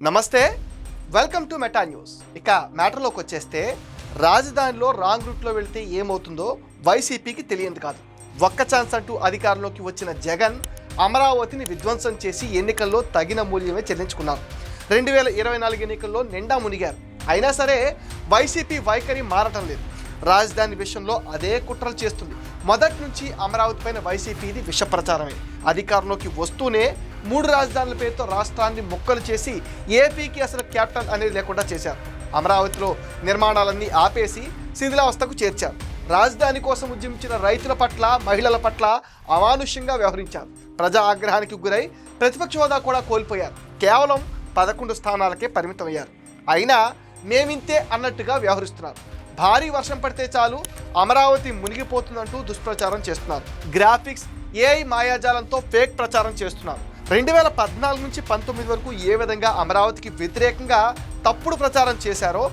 నమస్తే, welcome to meta news. ఇక మ్యాటర్లోకి వచ్చేస్తే రాజధానిలో రాంగ్ రూట్లో వెళ్తే ఏమవుతుందో వైసీపీకి తెలియదు కాదు. ఒక్క ఛాన్స్ అంటూ అధికారంలోకి వచ్చిన జగన్ అమరావతిని విధ్వంసం చేసి ఎన్నికల్లో తగిన మూల్యమే చెల్లించుకున్నారు. 2024 ఎన్నికల్లో నిండా మునిగారు. అయినా సరే వైసీపీ వైఖరి మారటం లేదు. రాజధాని విషయంలో అదే కుట్రలు చేస్తుంది. మొదటి నుంచి అమరావతి పైన వైసీపీది విష ప్రచారమే. అధికారంలోకి వస్తూనే 3 రాజధానుల పేరుతో రాష్ట్రాన్ని ముక్కలు చేసి ఏపీకి అసలు క్యాపిటల్ అనేది లేకుండా చేశారు. అమరావతిలో నిర్మాణాలన్నీ ఆపేసి శిథిలావస్థకు చేర్చారు. రాజధాని కోసం ఉద్యమించిన రైతుల పట్ల, మహిళల పట్ల అమానుష్యంగా వ్యవహరించారు. ప్రజా ఆగ్రహానికి గురై ప్రతిపక్ష హోదా కూడా కోల్పోయారు. కేవలం 11 స్థానాలకే పరిమితమయ్యారు. అయినా మేమింతే అన్నట్టుగా వ్యవహరిస్తున్నారు. భారీ వర్షం పడితే చాలు అమరావతి మునిగిపోతుందంటూ దుష్ప్రచారం చేస్తున్నారు. గ్రాఫిక్స్, ఏఐ మాయాజాలంతో ఫేక్ ప్రచారం చేస్తున్నారు. 2014 నుంచి 19 వరకు ఏ విధంగా అమరావతికి వ్యతిరేకంగా తప్పుడు ప్రచారం చేశారో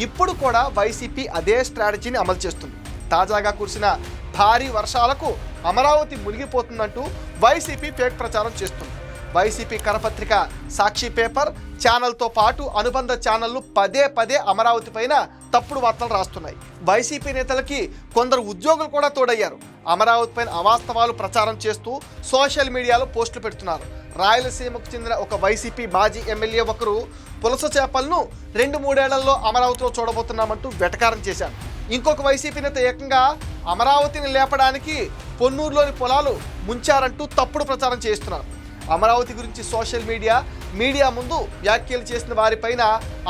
ఇప్పుడు కూడా వైసీపీ అదే స్ట్రాటజీని అమలు చేస్తుంది. తాజాగా కురిసిన భారీ వర్షాలకు అమరావతి మునిగిపోతుందంటూ వైసీపీ ఫేక్ ప్రచారం చేస్తుంది. వైసీపీ కరపత్రిక సాక్షి పేపర్ ఛానల్తో పాటు అనుబంధ ఛానళ్లు పదే అమరావతి పైన తప్పుడు వార్తలు రాస్తున్నాయి. వైసీపీ నేతలకి కొందరు ఉద్యోగులు కూడా తోడయ్యారు. అమరావతి పైన అవాస్తవాలు ప్రచారం చేస్తూ సోషల్ మీడియాలో పోస్టులు పెడుతున్నారు. రాయలసీమకు చెందిన ఒక వైసీపీ మాజీ ఎమ్మెల్యే ఒకరు పులస చేపలను 2-3 ఏళ్లలో అమరావతిలో చూడబోతున్నామంటూ వెటకారం చేశారు. ఇంకొక వైసీపీ నేత ఏకంగా అమరావతిని లేపడానికి పొన్నూరులోని పొలాలు ముంచారంటూ తప్పుడు ప్రచారం చేస్తున్నారు. అమరావతి గురించి సోషల్ మీడియా ముందు వ్యాఖ్యలు చేసిన వారిపైన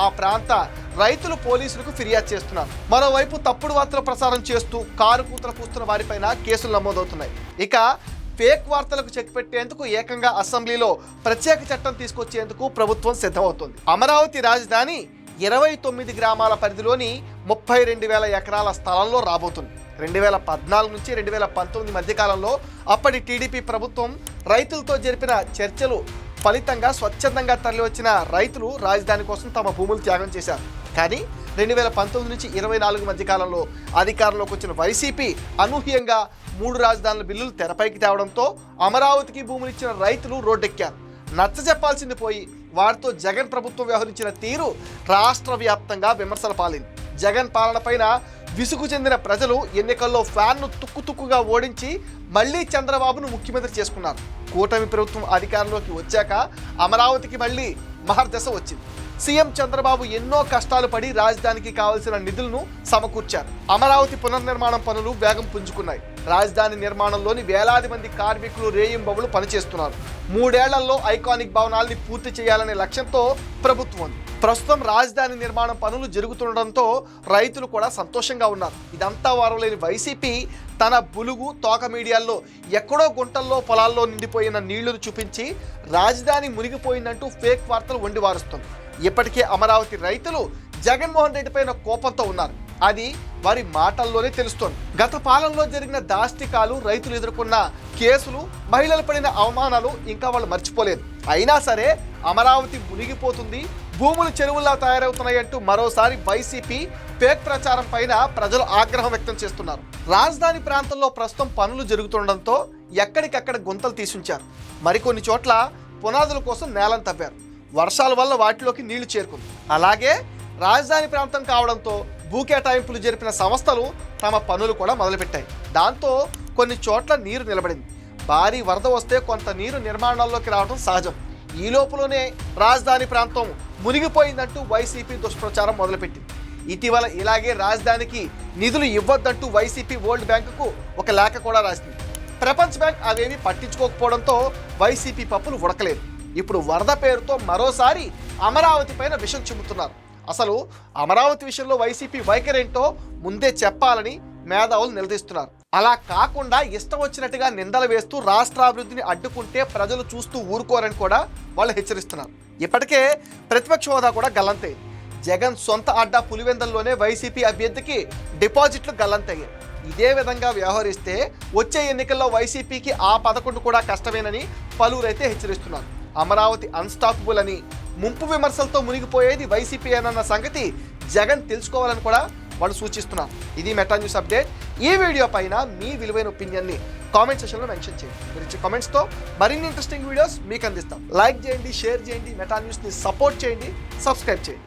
ఆ ప్రాంత రైతులు పోలీసులకు ఫిర్యాదు చేస్తున్నారు. మరోవైపు తప్పుడు వార్తలు ప్రసారం చేస్తూ కారు కూతలు కూస్తున్న వారిపైన కేసులు నమోదవుతున్నాయి. ఇక ఫేక్ వార్తలకు చెక్ పెట్టేందుకు ఏకంగా అసెంబ్లీలో ప్రత్యేక చట్టం తీసుకొచ్చేందుకు ప్రభుత్వం సిద్ధమవుతోంది. అమరావతి రాజధాని 29 గ్రామాల పరిధిలోని 32,000 ఎకరాల స్థలంలో రాబోతుంది. 2014 నుంచి 2019 మధ్యకాలంలో అప్పటి టీడీపీ ప్రభుత్వం రైతులతో జరిపిన చర్చలు ఫలితంగా స్వచ్ఛందంగా తరలివచ్చిన రైతులు రాజధాని కోసం తమ భూములు త్యాగం చేశారు. కానీ 2019 నుంచి 2024 మధ్యకాలంలో అధికారంలోకి వచ్చిన వైసీపీ అనూహ్యంగా 3 రాజధానుల బిల్లులు తెరపైకి తేవడంతో అమరావతికి భూములు ఇచ్చిన రైతులు రోడ్డెక్కారు. నచ్చ చెప్పాల్సింది పోయి వారితో జగన్ ప్రభుత్వం వ్యవహరించిన తీరు రాష్ట్ర వ్యాప్తంగా విమర్శల పాలింది. జగన్ పాలన పైన విసుగు చెందిన ప్రజలు ఎన్నికల్లో ఫ్యాన్ను తుక్కుగా ఓడించి మళ్లీ చంద్రబాబును ముఖ్యమంత్రి చేసుకున్నారు. కూటమి ప్రభుత్వం అధికారంలోకి వచ్చాక అమరావతికి మళ్లీ మహర్దశ వచ్చింది. సీఎం చంద్రబాబు ఎన్నో కష్టాలు పడి రాజధానికి కావలసిన నిధులను సమకూర్చారు. అమరావతి పునర్నిర్మాణం పనులు వేగం పుంజుకున్నాయి. రాజధాని నిర్మాణంలోని వేలాది మంది కార్మికులు రేయింబవళ్లు పనిచేస్తున్నారు. 3 ఏళ్లలో ఐకానిక్ భవనాల్ని పూర్తి చేయాలనే లక్ష్యంతో ప్రభుత్వం ఉంది. ప్రస్తుతం రాజధాని నిర్మాణం పనులు జరుగుతుండటంతో రైతులు కూడా సంతోషంగా ఉన్నారు. ఇదంతా వారలేని వైసీపీ తన బులుగు తోక మీడియాల్లో ఎక్కడో గుంటల్లో పొలాల్లో నిండిపోయిన నీళ్లను చూపించి రాజధాని మునిగిపోయిందంటూ ఫేక్ వార్తలు వండి వారుస్తుంది. ఇప్పటికే అమరావతి రైతులు జగన్మోహన్ రెడ్డి పైన కోపంతో ఉన్నారు. అది వారి మాటల్లోనే తెలుస్తోంది. గత పాలనలో జరిగిన దాష్టికాలు, రైతులు ఎదుర్కొన్న కేసులు, మహిళలు పడిన అవమానాలు ఇంకా వాళ్ళు మర్చిపోలేదు. అయినా సరే అమరావతి మునిగిపోతుంది, భూములు చెరువుల్లా తయారవుతున్నాయంటూ మరోసారి వైసీపీ ఫేక్ ప్రచారం పైన ప్రజలు ఆగ్రహం వ్యక్తం చేస్తున్నారు. రాజధాని ప్రాంతంలో ప్రస్తుతం పనులు జరుగుతుండటంతో ఎక్కడికక్కడ గుంతలు తీసుంచారు. మరికొన్ని చోట్ల పునాదుల కోసం నేలను తవ్వారు. వర్షాల వల్ల వాటిలోకి నీళ్లు చేరుకుంది. అలాగే రాజధాని ప్రాంతం కావడంతో భూ కేటాయింపులు జరిపిన సంస్థలు తమ పనులు కూడా మొదలుపెట్టాయి. దాంతో కొన్ని చోట్ల నీరు నిలబడింది. భారీ వరద వస్తే కొంత నీరు నిర్మాణాల్లోకి రావడం సహజం. ఈ లోపలనే రాజధాని ప్రాంతం మునిగిపోయిందంటూ వైసీపీ దుష్ప్రచారం మొదలుపెట్టింది. ఇటీవల ఇలాగే రాజధానికి నిధులు ఇవ్వద్దంటూ వైసీపీ వరల్డ్ బ్యాంకుకు ఒక లేఖ కూడా రాసింది. ప్రపంచ బ్యాంక్ అవేమీ పట్టించుకోకపోవడంతో వైసీపీ పప్పులు ఉడకలేదు. ఇప్పుడు వరద పేరుతో మరోసారి అమరావతి పైన విషం చిమ్ముతున్నారు. అసలు అమరావతి విషయంలో వైసీపీ వైఖరేంటో ముందే చెప్పాలని మేధావులు నిలదీస్తున్నారు. అలా కాకుండా ఇష్టం వచ్చినట్టుగా నిందలు వేస్తూ రాష్ట్రాభివృద్ధిని అడ్డుకుంటే ప్రజలు చూస్తూ ఊరుకోరని కూడా వాళ్ళు హెచ్చరిస్తున్నారు. ఇప్పటికే ప్రతిపక్ష హోదా కూడా గల్లంతైంది. జగన్ సొంత అడ్డా పులివెందల్లోనే వైసీపీ అభ్యర్థికి డిపాజిట్లు గల్లంతయ్యాయి. ఇదే విధంగా వ్యవహరిస్తే వచ్చే ఎన్నికల్లో వైసీపీకి ఆ 11 కూడా కష్టమేనని పలువురైతే హెచ్చరిస్తున్నారు. అమరావతి అన్స్టాపబుల్ అని, ముంపు విమర్శలతో మునిగిపోయేది వైసీపీ అన్న సంగతి జగన్ తెలుసుకోవాలని కూడా వాళ్ళు సూచిస్తున్నారు. ఇది మెటా న్యూస్ అప్డేట్. ఈ వీడియో పైన మీ విలువైన ఒపీనియన్ని కామెంట్ సెక్షన్లో మెన్షన్ చేయండి. మీరు ఇచ్చే కామెంట్స్తో మరిన్ని ఇంట్రెస్టింగ్ వీడియోస్ మీకు అందిస్తాం. లైక్ చేయండి, షేర్ చేయండి, మెటా న్యూస్ని సపోర్ట్ చేయండి, సబ్స్క్రైబ్ చేయండి.